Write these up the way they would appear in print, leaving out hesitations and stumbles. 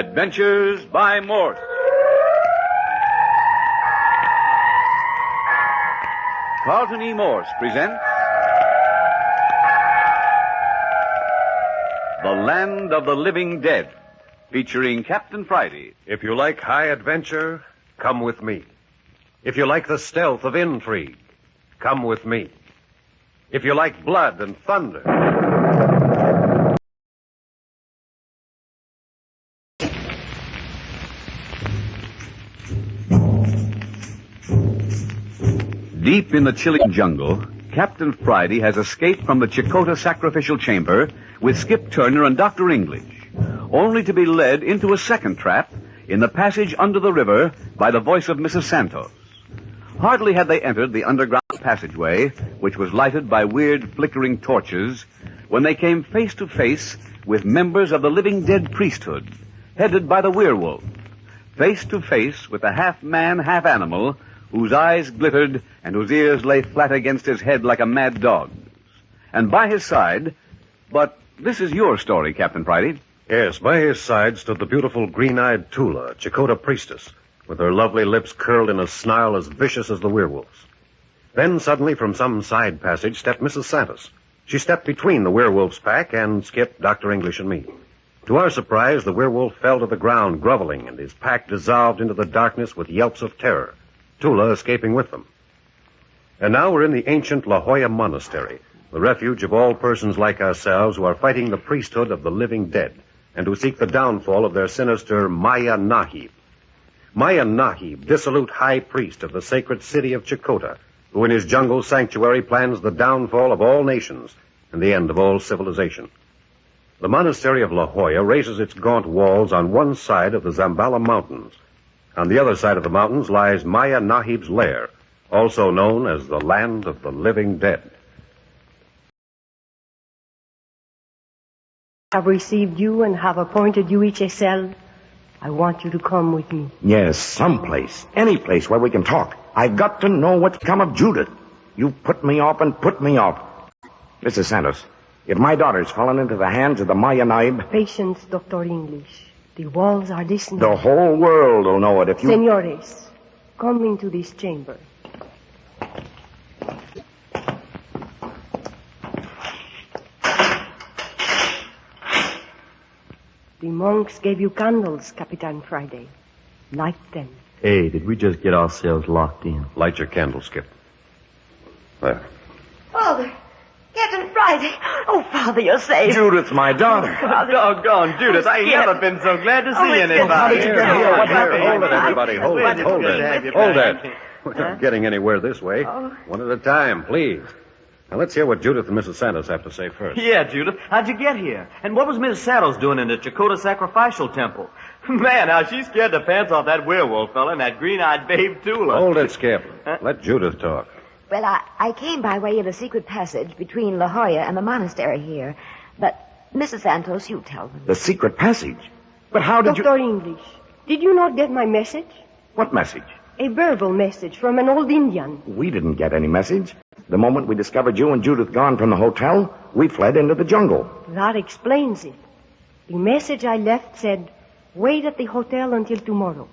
Adventures by Morse. Carlton E. Morse presents The Land of the Living Dead, featuring Captain Friday. If you like high adventure, come with me. If you like the stealth of intrigue, come with me. If you like blood and thunder... Deep in the chilling jungle, Captain Friday has escaped from the Chakotah sacrificial chamber with Skip Turner and Dr. English, only to be led into a second trap in the passage under the river by the voice of Mrs. Santos. Hardly had they entered the underground passageway, which was lighted by weird flickering torches, when they came face to face with members of the living dead priesthood, headed by the werewolf, face to face with a half-man, half-animal whose eyes glittered and whose ears lay flat against his head like a mad dog's. And by his side... But this is your story, Captain Friday. Yes, by his side stood the beautiful green-eyed Tula, Chakotah priestess, with her lovely lips curled in a snarl as vicious as the werewolf's. Then suddenly from some side passage stepped Mrs. Santos. She stepped between the werewolf's pack and Skip, Dr. English, and me. To our surprise, the werewolf fell to the ground, groveling, and his pack dissolved into the darkness with yelps of terror, Tula escaping with them. And now we're in the ancient La Jolla Monastery, the refuge of all persons like ourselves who are fighting the priesthood of the living dead and who seek the downfall of their sinister Maya Nahib. Maya Nahib, dissolute high priest of the sacred city of Chakotah, who in his jungle sanctuary plans the downfall of all nations and the end of all civilization. The monastery of La Jolla raises its gaunt walls on one side of the Zambala Mountains. On the other side of the mountains lies Maya Nahib's lair, also known as the Land of the Living Dead. I've received you and have appointed you each a cell. I want you to come with me. Yes, someplace, any place where we can talk. I've got to know what's come of Judith. You've put me off and put me off. Mrs. Santos, if my daughter's fallen into the hands of the Maya Naib... Patience, Dr. English. The walls are listening. The whole world will know it if you... Senores, come into this chamber. The monks gave you candles, Capitan Friday. Light them. Hey, did we just get ourselves locked in? Light your candle, Skip. There. Father, Captain Friday. Oh, Father, you're safe. Judith, my daughter. Doggone, Judith, I ain't never been so glad to see anybody. How did you get here? What happened? Hold it, everybody. Hold it. Hold it. We're not getting anywhere this way. One at a time, please. Now, let's hear what Judith and Mrs. Santos have to say first. Yeah, Judith, how'd you get here? And what was Mrs. Santos doing in the Chakotah sacrificial temple? Man, how she scared the pants off that werewolf fella and that green-eyed babe, Tula. Hold it, Skip. Let Judith talk. Well, I came by way of the secret passage between La Jolla and the monastery here. But, Mrs. Santos, you tell them. The secret passage? But how did Dr. English, did you not get my message? What message? A verbal message from an old Indian. We didn't get any message. The moment we discovered you and Judith gone from the hotel, we fled into the jungle. That explains it. The message I left said, wait at the hotel until tomorrow.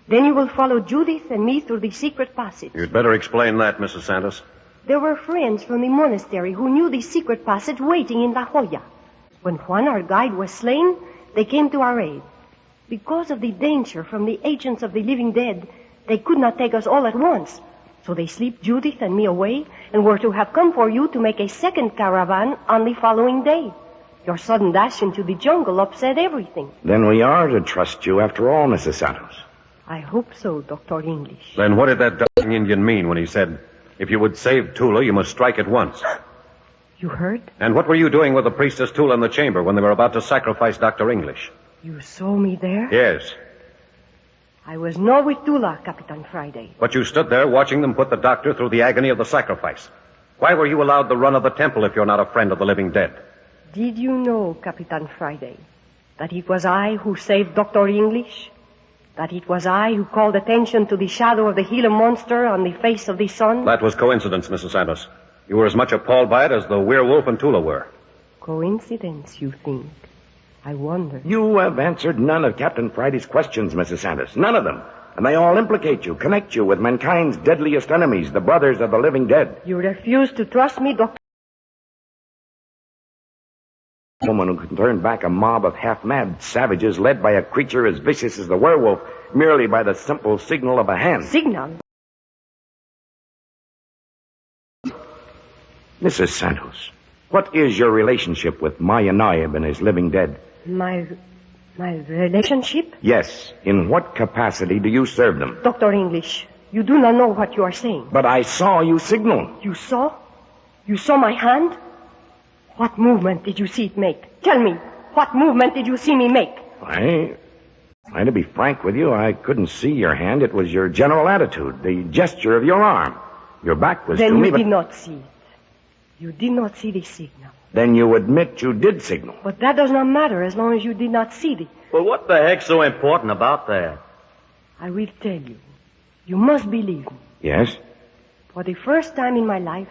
Then you will follow Judith and me through the secret passage. You'd better explain that, Mrs. Santos. There were friends from the monastery who knew the secret passage waiting in La Jolla. When Juan, our guide, was slain, they came to our aid. Because of the danger from the agents of the living dead, they could not take us all at once. So they slipped Judith and me away and were to have come for you to make a second caravan on the following day. Your sudden dash into the jungle upset everything. Then we are to trust you after all, Mrs. Santos. I hope so, Dr. English. Then what did that dashing Indian mean when he said, if you would save Tula, you must strike at once? You heard? And what were you doing with the priestess Tula in the chamber when they were about to sacrifice Dr. English? You saw me there? Yes. I was not with Tula, Capitan Friday. But you stood there watching them put the doctor through the agony of the sacrifice. Why were you allowed the run of the temple if you're not a friend of the living dead? Did you know, Capitan Friday, that it was I who saved Dr. English? That it was I who called attention to the shadow of the Gila monster on the face of the sun? That was coincidence, Mrs. Santos. You were as much appalled by it as the werewolf and Tula were. Coincidence, you think? I wonder. You have answered none of Captain Friday's questions, Mrs. Santos. None of them. And they all implicate you, connect you with mankind's deadliest enemies, the brothers of the living dead. You refuse to trust me, Doctor? A woman who can turn back a mob of half-mad savages led by a creature as vicious as the werewolf merely by the simple signal of a hand. Signal? Mrs. Santos, what is your relationship with Maya Naib and his living dead? My relationship? Yes. In what capacity do you serve them? Dr. English, you do not know what you are saying. But I saw you signal. You saw? You saw my hand? What movement did you see it make? Tell me, what movement did you see me make? To be frank with you, I couldn't see your hand. It was your general attitude, the gesture of your arm. Your back was to me, Then you did not see it. You did not see the signal. Then you admit you did signal. But that does not matter as long as you did not see the... Well, what the heck's so important about that? I will tell you. You must believe me. Yes? For the first time in my life,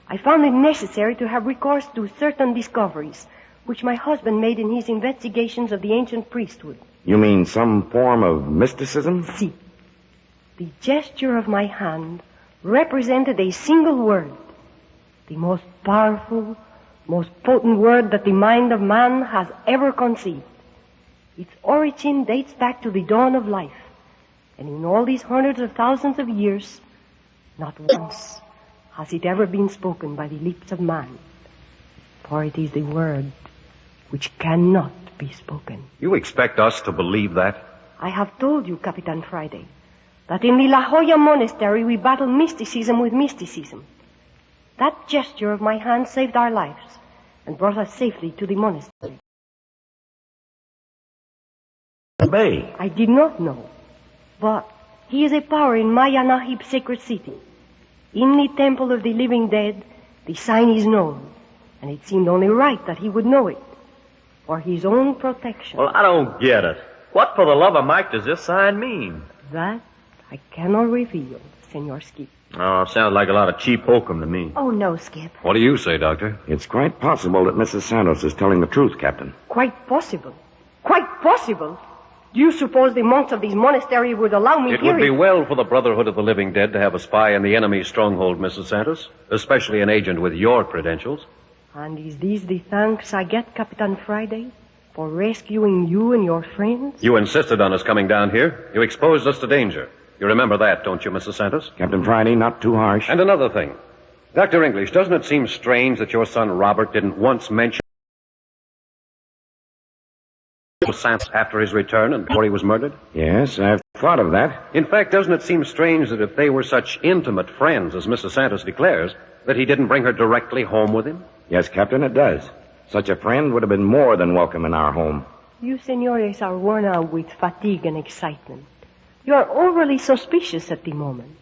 I found it necessary to have recourse to certain discoveries which my husband made in his investigations of the ancient priesthood. You mean some form of mysticism? See, the gesture of my hand represented a single word, the most powerful, most potent word that the mind of man has ever conceived. Its origin dates back to the dawn of life, and in all these hundreds of thousands of years, not once has it ever been spoken by the lips of man, for it is the word which cannot be spoken. You expect us to believe that? I have told you, Capitan Friday, that in the La Jolla Monastery we battle mysticism with mysticism. That gesture of my hand saved our lives and brought us safely to the monastery. Obey. I did not know, but he is a power in Maya Nahib's sacred city. In the temple of the living dead, the sign is known, and it seemed only right that he would know it, for his own protection. Well, I don't get it. What for the love of Mike does this sign mean? That I cannot reveal, Senor Skip. Oh, sounds like a lot of cheap hokum to me. Oh, no, Skip. What do you say, Doctor? It's quite possible that Mrs. Santos is telling the truth, Captain. Quite possible. Quite possible. Do you suppose the monks of this monastery would allow me It here? would be well for the Brotherhood of the Living Dead to have a spy in the enemy's stronghold, Mrs. Santos, especially an agent with your credentials. And is this the thanks I get, Capitan Friday, for rescuing you and your friends? You insisted on us coming down here. You exposed us to danger. You remember that, don't you, Mrs. Santos? Captain Friday, not too harsh. And another thing. Dr. English, doesn't it seem strange that your son Robert didn't once mention Santos after his return and before he was murdered? Yes, I've thought of that. In fact, doesn't it seem strange that if they were such intimate friends as Mrs. Santos declares, that he didn't bring her directly home with him? Yes, Captain, it does. Such a friend would have been more than welcome in our home. You senores are worn out with fatigue and excitement. You are overly suspicious at the moment.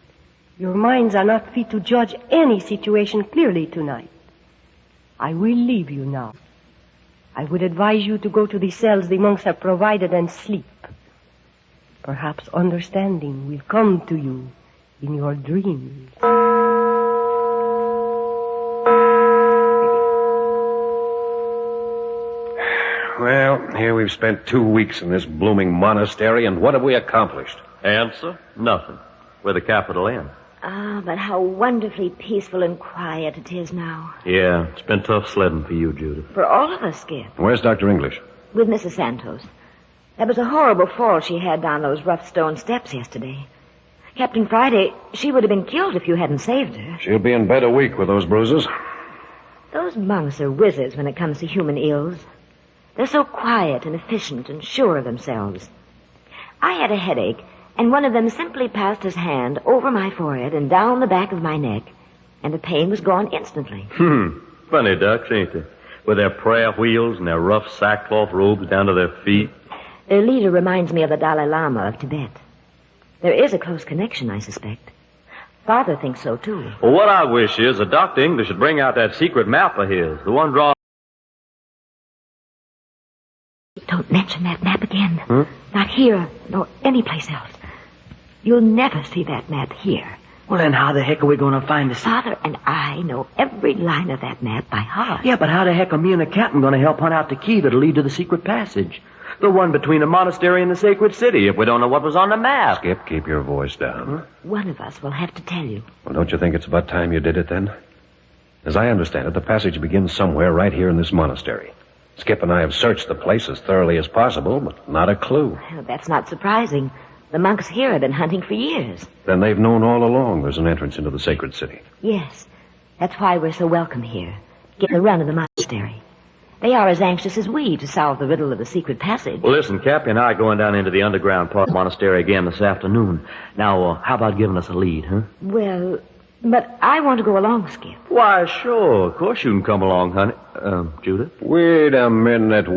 Your minds are not fit to judge any situation clearly tonight. I will leave you now. I would advise you to go to the cells the monks have provided and sleep. Perhaps understanding will come to you in your dreams. Well, here we've spent 2 weeks in this blooming monastery, and what have we accomplished? Answer? Nothing. With a capital N. Ah, but how wonderfully peaceful and quiet it is now. Yeah, it's been tough sledding for you, Judith. For all of us, Skip. Where's Dr. English? With Mrs. Santos. That was a horrible fall she had down those rough stone steps yesterday. Captain Friday, she would have been killed if you hadn't saved her. She'll be in bed a week with those bruises. Those monks are wizards when it comes to human ills. They're so quiet and efficient and sure of themselves. I had a headache, and one of them simply passed his hand over my forehead and down the back of my neck, and the pain was gone instantly. Funny ducks, ain't they? With their prayer wheels and their rough sackcloth robes down to their feet. Their leader reminds me of the Dalai Lama of Tibet. There is a close connection, I suspect. Father thinks so, too. Well, what I wish is that Dr. English should bring out that secret map of his, the one drawn... Don't mention that map again. Not here, nor any place else. You'll never see that map here. Well, then how the heck are we going to find the secret? Father and I know every line of that map by heart. Yeah, but how the heck are me and the captain going to help hunt out the key that'll lead to the secret passage? The one between the monastery and the sacred city, if we don't know what was on the map. Skip, keep your voice down. One of us will have to tell you. Well, don't you think it's about time you did it then? As I understand it, the passage begins somewhere right here in this monastery. Skip and I have searched the place as thoroughly as possible, but not a clue. Well, that's not surprising. The monks here have been hunting for years. Then they've known all along there's an entrance into the sacred city. Yes. That's why we're so welcome here. Getting the run of the monastery. They are as anxious as we to solve the riddle of the secret passage. Well, listen, Cappy and I are going down into the underground part of the monastery again this afternoon. Now, how about giving us a lead, huh? Well, but I want to go along, Skip. Why, sure. Of course you can come along, honey. Judith? Wait a minute.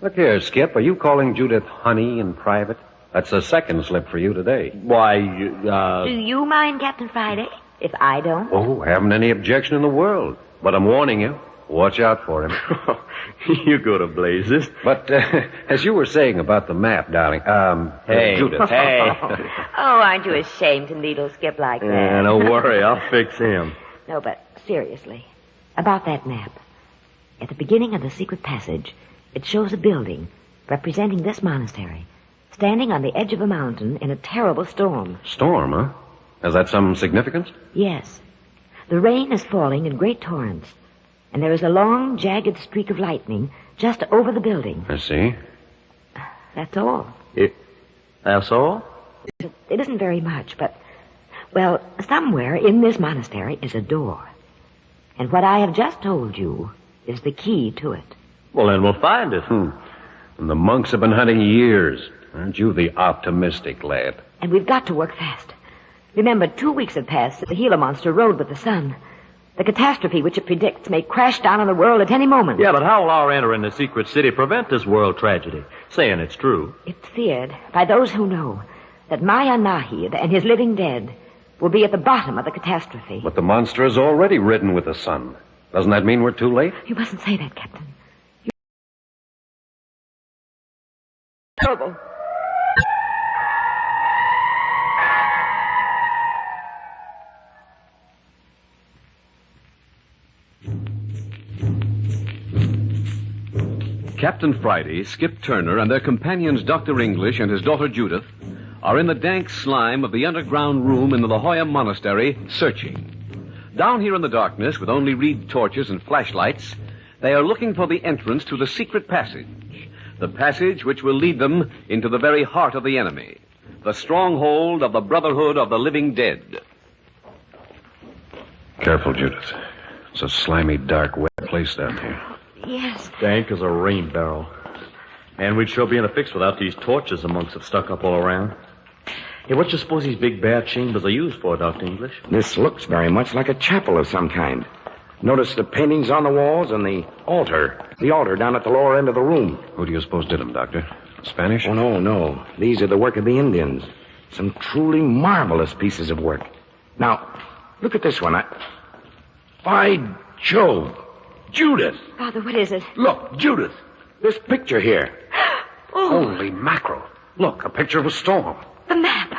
Look here, Skip. Are you calling Judith honey in private? That's the second slip for you today. Why, Do you mind, Captain Friday, if I don't? Oh, haven't any objection in the world. But I'm warning you. Watch out for him. You go to blazes. But, as you were saying about the map, darling, Hey, Judith. hey. Oh, aren't you ashamed to needle Skip like that? Yeah, don't worry. I'll fix him. No, but seriously, about that map. At the beginning of the secret passage, it shows a building representing this monastery, standing on the edge of a mountain in a terrible storm. Storm, huh? Has that some significance? Yes. The rain is falling in great torrents, and there is a long, jagged streak of lightning just over the building. I see. That's all. That's all? It isn't very much, but, well, somewhere in this monastery is a door. And what I have just told you is the key to it. Well, then we'll find it. And the monks have been hunting years. Aren't you the optimistic lad? And we've got to work fast. Remember, 2 weeks have passed since the Gila monster rode with the sun. The catastrophe which it predicts may crash down on the world at any moment. Yeah, but how will our entering the secret city prevent this world tragedy? Saying it's true. It's feared by those who know that Maya Nahid and his living dead will be at the bottom of the catastrophe. But the monster has already ridden with the sun. Doesn't that mean we're too late? You mustn't say that, Captain. Trouble. Captain Friday, Skip Turner, and their companions Dr. English and his daughter Judith are in the dank slime of the underground room in the La Jolla Monastery, searching. Down here in the darkness, with only reed torches and flashlights, they are looking for the entrance to the secret passage. The passage which will lead them into the very heart of the enemy. The stronghold of the Brotherhood of the Living Dead. Careful, Judith. It's a slimy, dark, wet place down here. Yes. Dank as a rain barrel. And we'd sure be in a fix without these torches the monks have stuck up all around. Hey, what you suppose these big bare chambers are used for, Dr. English? This looks very much like a chapel of some kind. Notice the paintings on the walls and the altar. The altar down at the lower end of the room. Who do you suppose did them, Doctor? Spanish? Oh, no. These are the work of the Indians. Some truly marvelous pieces of work. Now, look at this one. By Jove. Judith. Father, what is it? Look, Judith. This picture here. Oh, Holy mackerel. Look, a picture of a storm. the map.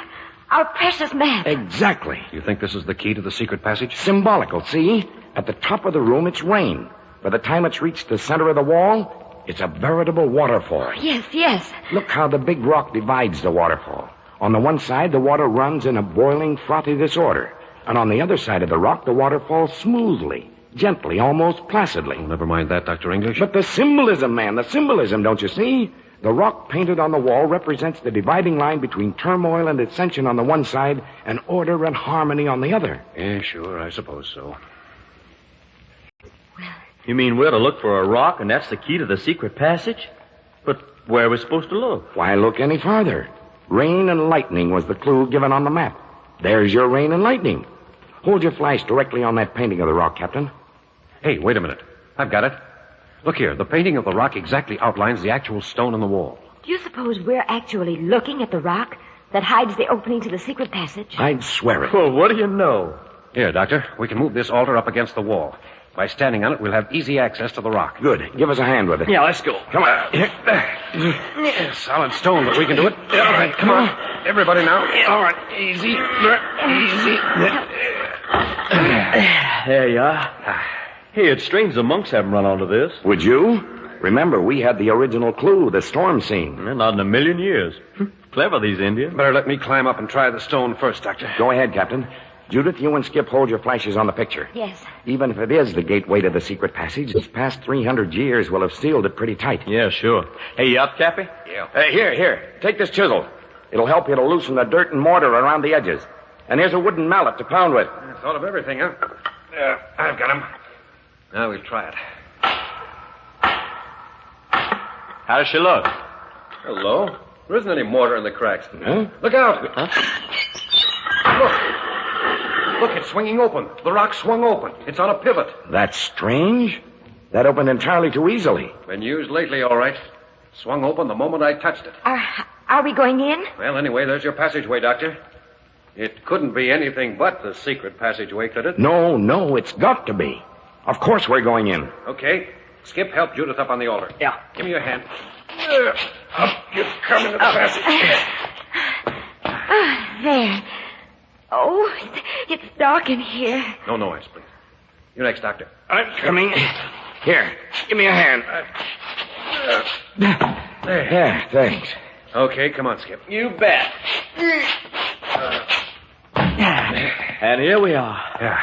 Our precious map. Exactly. You think this is the key to the secret passage? Symbolical, see? At the top of the room, it's rain. By the time it's reached the center of the wall, it's a veritable waterfall. Yes. Look how the big rock divides the waterfall. On the one side, the water runs in a boiling, frothy disorder. And on the other side of the rock, the water falls smoothly, gently, almost placidly. Oh, never mind that, Dr. English. But the symbolism, man, the symbolism, don't you see? The rock painted on the wall represents the dividing line between turmoil and ascension on the one side and order and harmony on the other. Yeah, sure, I suppose so. You mean we're to look for a rock and that's the key to the secret passage? But where are we supposed to look? Why look any farther? Rain and lightning was the clue given on the map. There's your rain and lightning. Hold your flash directly on that painting of the rock, Captain. Hey, wait a minute. I've got it. Look here, the painting of the rock exactly outlines the actual stone on the wall. Do you suppose we're actually looking at the rock that hides the opening to the secret passage? I'd swear it. Well, what do you know? Here, Doctor, we can move this altar up against the wall. By standing on it, we'll have easy access to the rock. Good. Give us a hand with it. Yeah, let's go. Come on. Yeah, solid stone, but we can do it. All right, come on. everybody now. All right, easy. Easy. There you are. Hey, it's strange the monks haven't run onto this. Would you? Remember, we had the original clue, the storm scene. Not in a million years. Clever, these Indians. Better let me climb up and try the stone first, Doctor. Go ahead, Captain. Judith, you and Skip hold your flashes on the picture. Yes. Even if it is the gateway to the secret passage, these past 300 years will have sealed it pretty tight. Yeah, sure. Hey, you up, Cappy? Yeah. Here. Take this chisel. It'll help you to loosen the dirt and mortar around the edges. And here's a wooden mallet to pound with. I thought of everything, huh? I've got him. Now we'll try it. How does she look? Hello. There isn't any mortar in the cracks. Huh? Look out. Huh? Look, it's swinging open. The rock swung open. It's on a pivot. That's strange. That opened entirely too easily. Been used lately, all right. Swung open the moment I touched it. Are we going in? Well, anyway, there's your passageway, Doctor. It couldn't be anything but the secret passageway, could it? No, it's got to be. Of course we're going in. Okay. Skip, help Judith up on the altar. Yeah. Give me your hand. Up you come into the passage. There. Oh, it's dark in here. No noise, please. You next, Doctor. I'm coming. Here, give me a hand. There. Yeah, thanks. Okay, come on, Skip. You bet. And here we are. Yeah.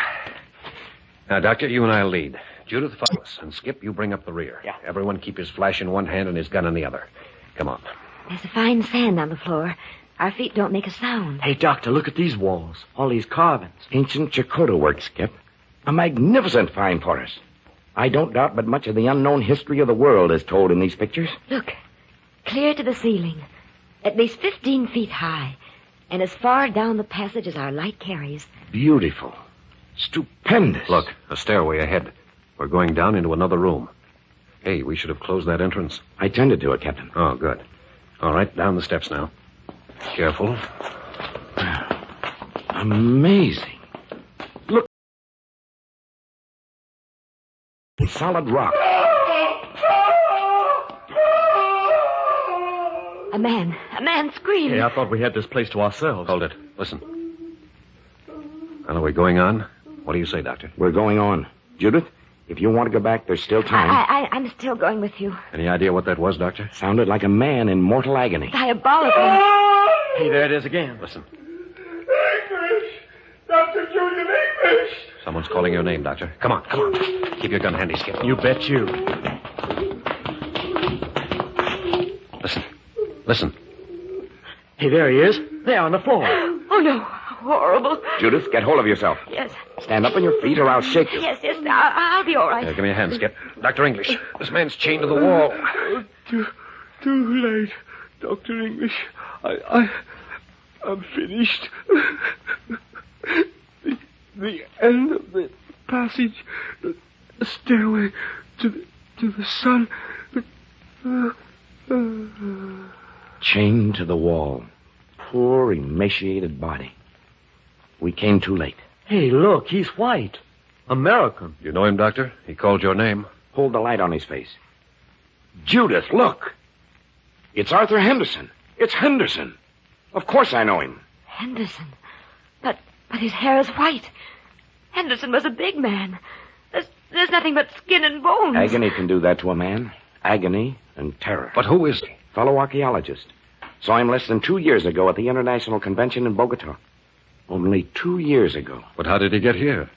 Now, Doctor, you and I'll lead. Judith, follow us. And Skip, you bring up the rear. Yeah. Everyone keep his flash in one hand and his gun in the other. Come on. There's a fine sand on the floor. Our feet don't make a sound. Hey, Doctor, look at these walls. All these carvings. Ancient Chakotay work, Skip. A magnificent find for us. I don't doubt but much of the unknown history of the world is told in these pictures. Look, clear to the ceiling. At least 15 feet high. And as far down the passage as our light carries. Beautiful. Stupendous. Look, a stairway ahead. We're going down into another room. Hey, we should have closed that entrance. I tended to it, Captain. Oh, good. All right, down the steps now. Careful. Amazing. Look. Solid rock. A man screaming. Hey, I thought we had this place to ourselves. Hold it. Listen. Well, are we going on? What do you say, Doctor? We're going on. Judith, if you want to go back, there's still time. I'm still going with you. Any idea what that was, Doctor? Sounded like a man in mortal agony. Diabolical. Hey, there it is again. Listen. English! Dr. Julian English! Someone's calling your name, Doctor. Come on. Keep your gun handy, Skip. You bet you. Listen. Hey, there he is. There on the floor. Oh, no. Horrible. Judith, get hold of yourself. Yes. Stand up on your feet or I'll shake you. Yes. I'll be all right. Give me a hand, Skip. Dr. English, this man's chained to the wall. Too late, Dr. English. I'm finished. The end of the passage, the stairway to the sun. Chained to the wall. Poor, emaciated body. We came too late. Hey, look, he's white. American. You know him, Doctor? He called your name. Hold the light on his face. Judith, look. It's Arthur Henderson. It's Henderson. Of course I know him. Henderson. But his hair is white. Henderson was a big man. There's nothing but skin and bones. Agony can do that to a man. Agony and terror. But who is he? Fellow archaeologist. Saw him less than 2 years ago at the International Convention in Bogota. Only 2 years ago. But how did he get here?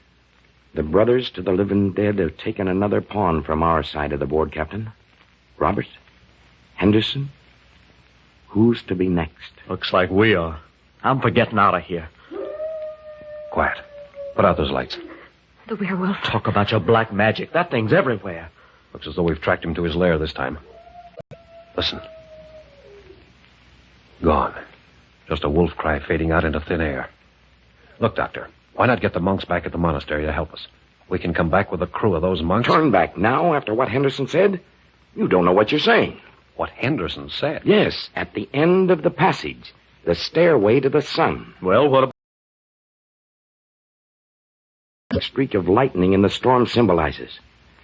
The brothers to the living dead have taken another pawn from our side of the board, Captain. Robert? Henderson? Who's to be next? Looks like we are. I'm for getting out of here. Quiet. Put out those lights. The werewolf. Talk about your black magic. That thing's everywhere. Looks as though we've tracked him to his lair this time. Listen. Gone. Just a wolf cry fading out into thin air. Look, Doctor, why not get the monks back at the monastery to help us? We can come back with a crew of those monks. Turn back now after what Henderson said? You don't know what you're saying. What Henderson said. Yes, at the end of the passage. The stairway to the sun. Well, what about... The streak of lightning in the storm symbolizes.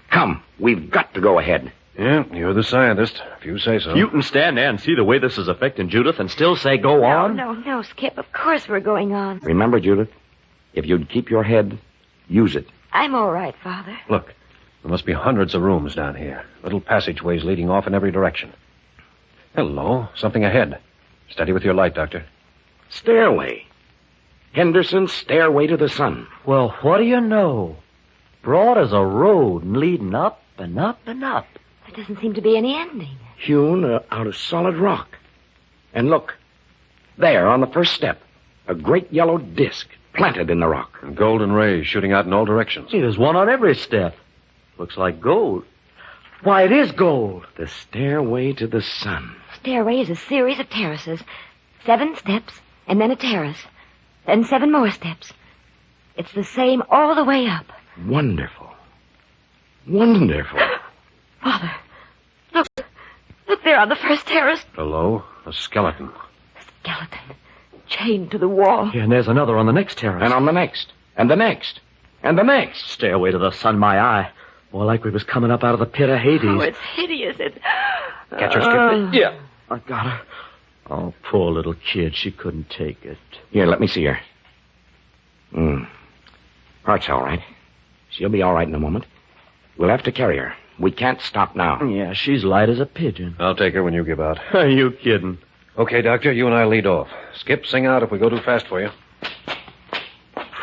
Come, we've got to go ahead. Yeah, you're the scientist, if you say so. You can stand there and see the way this is affecting Judith and still say go on? No, Skip. Of course we're going on. Remember, Judith, if you'd keep your head, use it. I'm all right, Father. Look, there must be hundreds of rooms down here. Little passageways leading off in every direction. Hello, something ahead. Steady with your light, Doctor. Stairway. Henderson's Stairway to the Sun. Well, what do you know? Broad as a road and leading up and up and up. There doesn't seem to be any ending. Hewn out of solid rock. And look, there on the first step, a great yellow disc planted in the rock. And golden rays shooting out in all directions. Gee, there's one on every step. Looks like gold. Why, it is gold. The Stairway to the Sun. Stairway is a series of terraces. 7 steps, and then a terrace. Then 7 more steps. It's the same all the way up. Wonderful. Wonderful. Father, look there on the first terrace. Below, a skeleton. Skeleton, chained to the wall. Yeah, and there's another on the next terrace. And on the next. And the next. And the next. Stairway to the Sun, my eye. More like we was coming up out of the pit of Hades. Oh, it's hideous. Catch her, Skip. Yeah, I got her. Oh, poor little kid. She couldn't take it. Here, let me see her. Heart's all right. She'll be all right in a moment. We'll have to carry her. We can't stop now. Yeah, she's light as a pigeon. I'll take her when you give out. Are you kidding? Okay, Doctor, you and I lead off. Skip, sing out if we go too fast for you.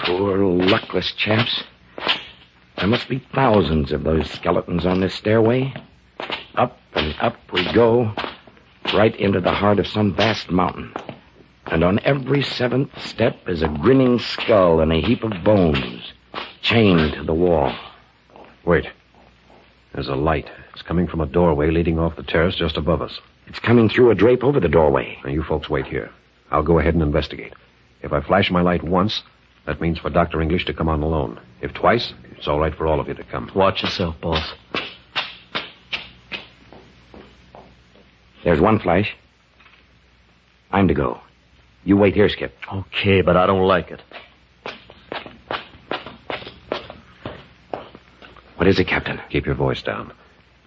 Poor luckless chaps. There must be thousands of those skeletons on this stairway. Up and up we go, right into the heart of some vast mountain. And on every 7th step is a grinning skull and a heap of bones, chained to the wall. Wait. There's a light. It's coming from a doorway leading off the terrace just above us. It's coming through a drape over the doorway. Now, you folks wait here. I'll go ahead and investigate. If I flash my light once, that means for Dr. English to come on alone. If twice, it's all right for all of you to come. Watch yourself, boss. There's one flash. I'm to go. You wait here, Skip. Okay, but I don't like it. What is it, Captain? Keep your voice down.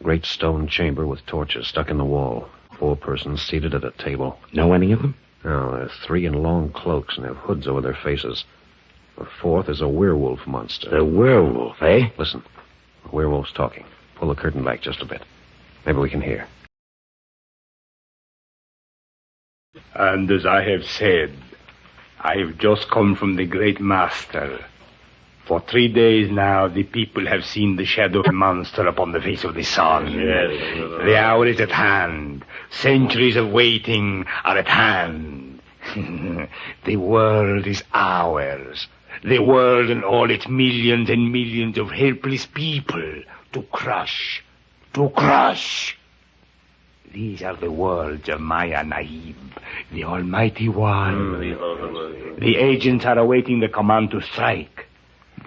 Great stone chamber with torches stuck in the wall. 4 persons seated at a table. Know any of them? Now, there's 3 in long cloaks and have hoods over their faces. The 4th is a werewolf monster. The werewolf, eh? Listen, the werewolf's talking. Pull the curtain back just a bit. Maybe we can hear. And as I have said, I have just come from the great master. For 3 days now, the people have seen the shadow of a monster upon the face of the sun. Yes. The hour is at hand. Centuries of waiting are at hand. The world is ours. The world and all its millions and millions of helpless people to crush. To crush. These are the words of Maya Nahib, the Almighty One. The agents are awaiting the command to strike.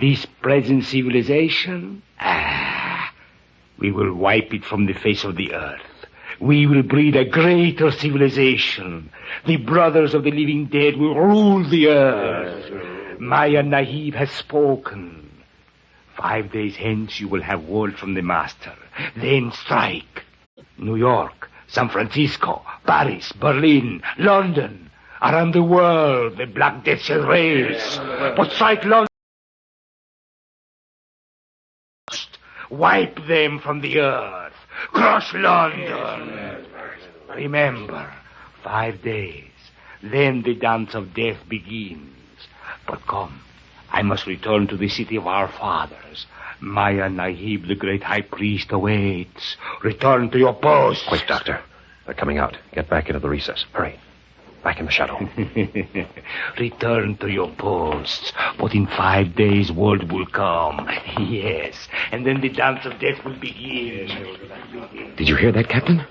This present civilization, we will wipe it from the face of the earth. We will breed a greater civilization. The brothers of the living dead will rule the earth. Maya Nahib has spoken. 5 days hence you will have word from the master. Then strike. New York, San Francisco, Paris, Berlin, London. Around the world, the Black Death shall raise. But strike London. Wipe them from the earth. Crush London. Remember, 5 days. Then the dance of death begins. But come, I must return to the city of our fathers. Maya Nahib, the great high priest, awaits. Return to your post. Quick, Doctor. They're coming out. Get back into the recess. Hurry. Back in the shadow. Return to your posts. But in 5 days, word will come. Yes. And then the dance of death will begin. Did you hear that, Captain?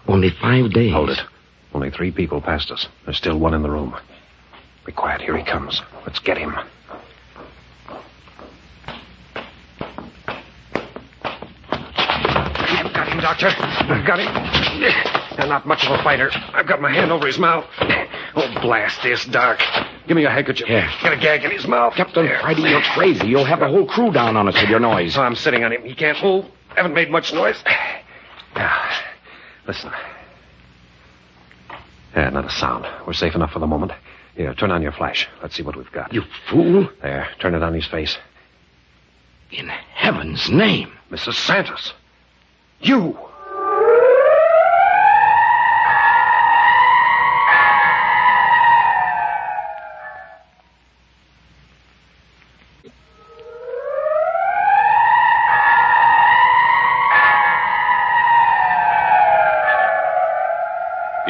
Only 5 days. Hold it. Only 3 people passed us. There's still one in the room. Be quiet. Here he comes. Let's get him. I've got him, Doctor. I've got him. They're not much of a fighter. I've got my hand over his mouth. Oh, blast this, Doc. Give me a handkerchief. Here. Get a gag in his mouth. Captain Friday, you're crazy. You'll have the whole crew down on us with your noise. So I'm sitting on him. He can't move. Haven't made much noise. Now, listen. Yeah, not a sound. We're safe enough for the moment. Here, turn on your flash. Let's see what we've got. You fool. There, turn it on his face. In heaven's name. Mrs. Santos. You!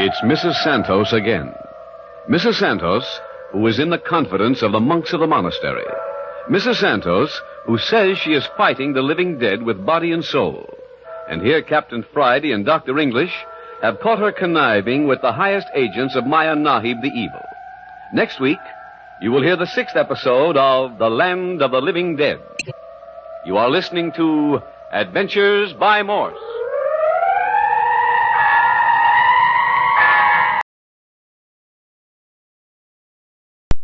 It's Mrs. Santos again. Mrs. Santos, who is in the confidence of the monks of the monastery. Mrs. Santos, who says she is fighting the living dead with body and soul. And here Captain Friday and Dr. English have caught her conniving with the highest agents of Maya Nahib the Evil. Next week, you will hear the 6th episode of The Land of the Living Dead. You are listening to Adventures by Morse.